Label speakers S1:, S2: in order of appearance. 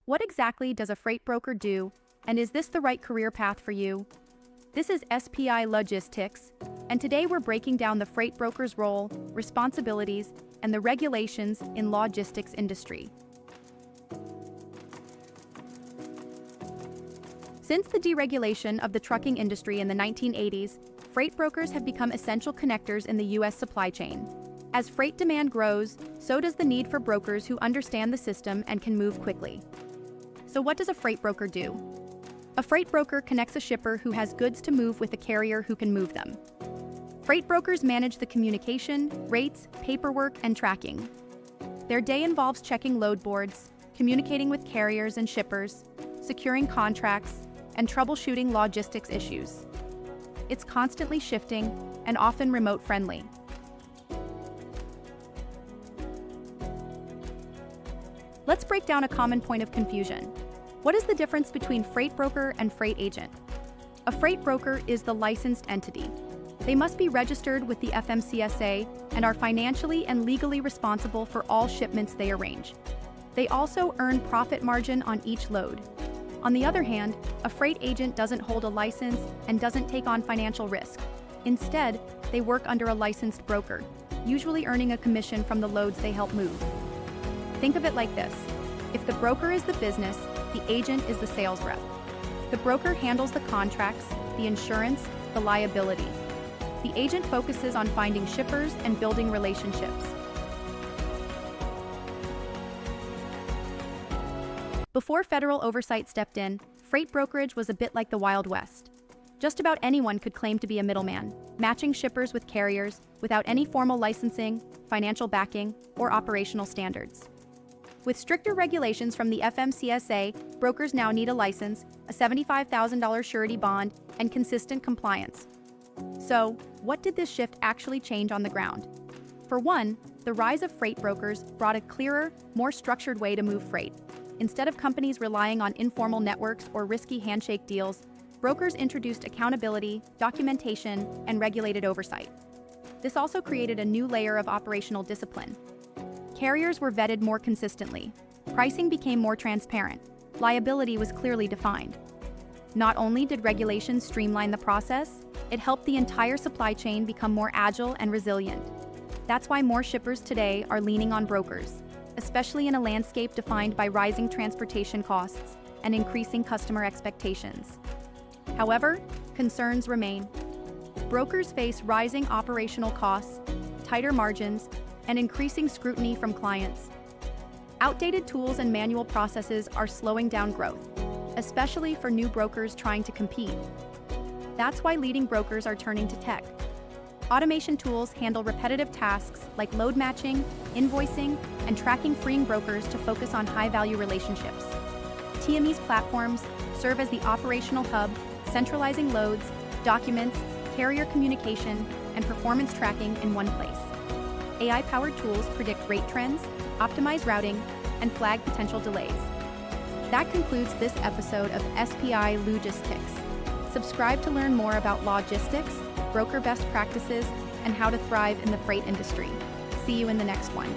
S1: What exactly does a freight broker do, and is this the right career path for you? This is SPI Logistics, and today we're breaking down the freight broker's role, responsibilities, and the regulations in logistics industry. Since the deregulation of the trucking industry in the 1980s, freight brokers have become essential connectors in the U.S. supply chain. As freight demand grows, so does the need for brokers who understand the system and can move quickly. So what does a freight broker do? A freight broker connects a shipper who has goods to move with a carrier who can move them. Freight brokers manage the communication, rates, paperwork, and tracking. Their day involves checking load boards, communicating with carriers and shippers, securing contracts, and troubleshooting logistics issues. It's constantly shifting and often remote-friendly. Let's break down a common point of confusion. What is the difference between freight broker and freight agent? A freight broker is the licensed entity. They must be registered with the FMCSA and are financially and legally responsible for all shipments they arrange. They also earn profit margin on each load. On the other hand, a freight agent doesn't hold a license and doesn't take on financial risk. Instead, they work under a licensed broker, usually earning a commission from the loads they help move. Think of it like this. If the broker is the business, the agent is the sales rep. The broker handles the contracts, the insurance, the liability. The agent focuses on finding shippers and building relationships. Before federal oversight stepped in, freight brokerage was a bit like the Wild West. Just about anyone could claim to be a middleman, matching shippers with carriers without any formal licensing, financial backing, or operational standards. With stricter regulations from the FMCSA, brokers now need a license, a $75,000 surety bond, and consistent compliance. So, what did this shift actually change on the ground? For one, the rise of freight brokers brought a clearer, more structured way to move freight. Instead of companies relying on informal networks or risky handshake deals, brokers introduced accountability, documentation, and regulated oversight. This also created a new layer of operational discipline. Carriers were vetted more consistently. Pricing became more transparent. Liability was clearly defined. Not only did regulations streamline the process, it helped the entire supply chain become more agile and resilient. That's why more shippers today are leaning on brokers, especially in a landscape defined by rising transportation costs and increasing customer expectations. However, concerns remain. Brokers face rising operational costs, tighter margins, and increasing scrutiny from clients. Outdated tools and manual processes are slowing down growth, especially for new brokers trying to compete. That's why leading brokers are turning to tech. Automation tools handle repetitive tasks like load matching, invoicing, and tracking, freeing brokers to focus on high-value relationships. TME's platforms serve as the operational hub, centralizing loads, documents, carrier communication, and performance tracking in one place. AI-powered tools predict rate trends, optimize routing, and flag potential delays. That concludes this episode of SPI Logistics. Subscribe to learn more about logistics, broker best practices, and how to thrive in the freight industry. See you in the next one.